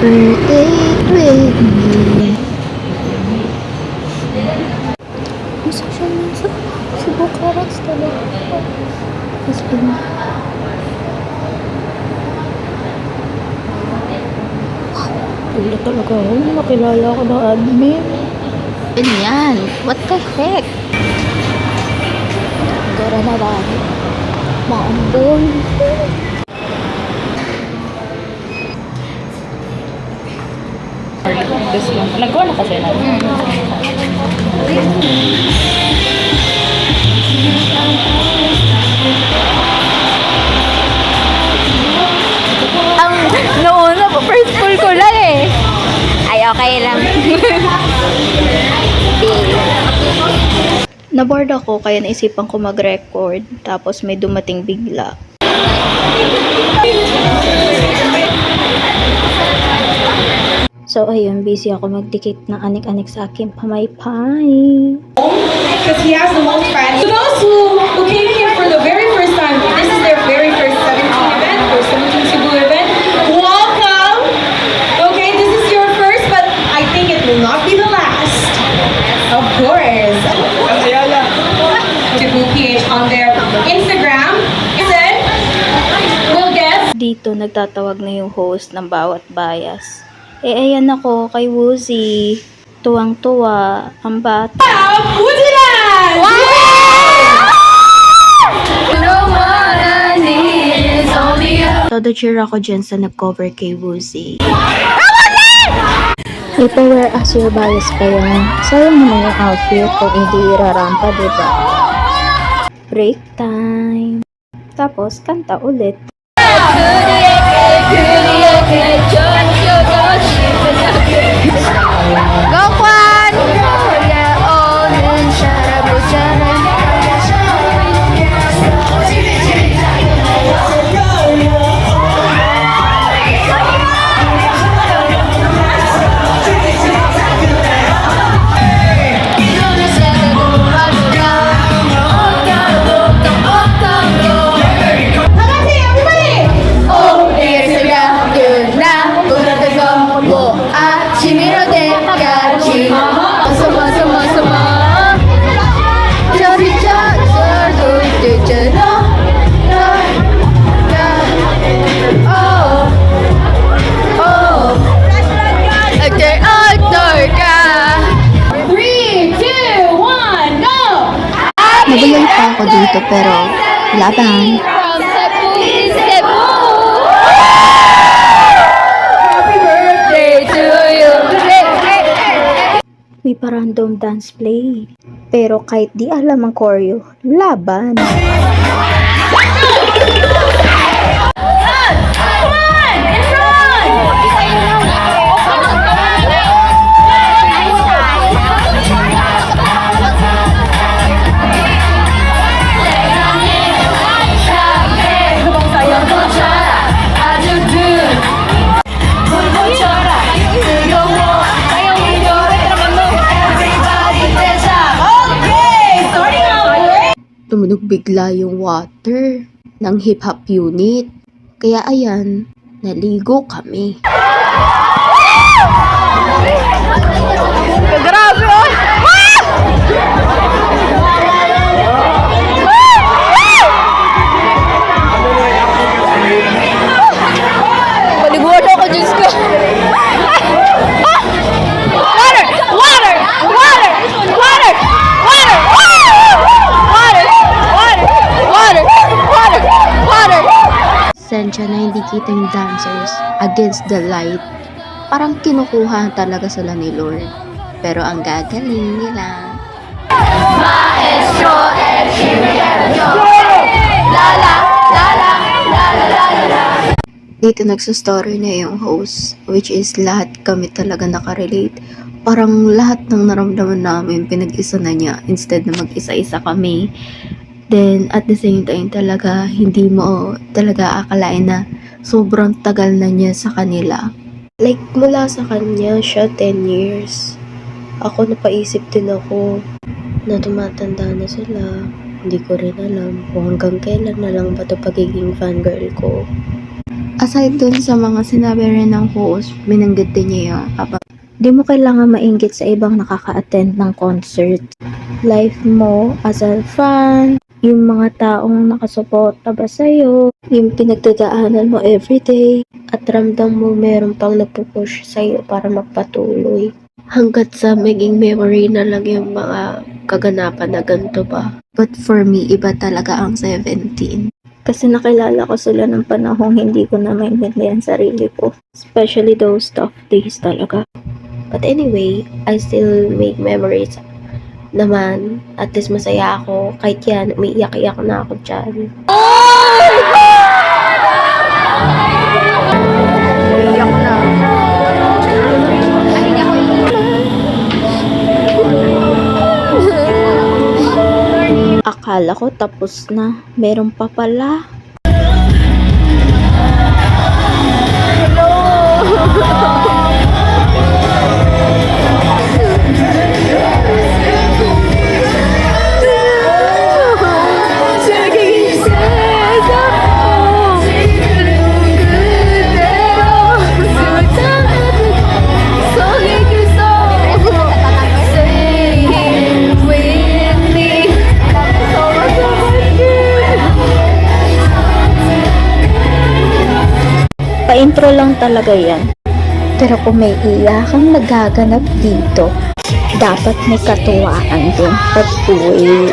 birthday with me. Gusto siya nasa Cebu Carrots talaga. Mas pin... Wala talaga ako. Nakilala ko ng admin. Yan. What the heck? Gara na dahil. Maambol. This one. Nagawa na kasi na. Ang nauna po, first pull ko lang eh. Ay, okay lang. Naboard ako, kaya naisipan ko mag-record. Tapos may dumating bigla. So, ayun, busy ako magdikit ng anik-anik sa aking pamaypay. Because he has the most fans. To those who came here for the very first time, this is their very first 17 event or 17 Cebu event. Welcome! Okay, this is your first, but I think it will not be the last. Of course. Cebu PH on their Instagram. Then, we'll get Dito, nagtatawag na yung host ng bawat bias. Ayan ako kay Woozy. Tuwang-tuwa ang bata. Woodland! Todo cheer ako dyan sa nag-cover kay Woozy. Ipa-wear as your bias pa yan. Sayang naman yung outfit kung hindi irarampa, diba? Break time. Tapos, kanta ulit. Go, Kwan! Nagulan pa ako dito pero laban. Happy birthday to you! May pa-random dance play. Pero kahit di alam ang choreo, laban. Tumunog bigla yung water ng hip-hop unit. Kaya ayan, naligo kami. Grabe oh! Paliguan ako, Diyos ko! Water! Water! Water! Water! Water! Water! Sensya na hindi kita yung dancers against the light. Parang kinukuha talaga sila ni Lord. Pero ang gagaling nila. Maestro and Lala, lala, lala, lala. Dito nagsastory na yung host, which is lahat kami talaga nakarelate. Parang lahat ng naramdaman namin pinag-isa na niya instead na mag-isa-isa kami. Then, at the same time talaga, hindi mo talaga akalain na sobrang tagal na niya sa kanila. Like, mula sa kanya, siya 10 years. Ako, napaisip din ako na tumatanda na sila. Hindi ko rin alam kung hanggang kailan na lang ba ito pagiging fangirl ko. Aside dun sa mga sinabi rin ng host, binanggit din niya yung di mo kailangan mainggit sa ibang nakaka-attend ng concert. Life mo as a fan, yung mga taong nakasuporta ba sa'yo, yung pinagdadaanan mo everyday, at ramdam mo meron pang nagpupush sa'yo para magpatuloy. Hanggat sa maging memory na lang yung mga kaganapan na ganito ba. But for me, iba talaga ang 17. Kasi nakilala ko sila ng panahong hindi ko na maintindihan sarili ko. Especially those tough days talaga. But anyway, I still make memories naman. At least masaya ako. Kahit yan, umiiyak-iyak na ako dyan. Akala ko tapos na. Meron pa pala. Pa-intro lang talaga yan. Pero kung may iyakang nagaganap dito, dapat may katuwaan din pag-uwi.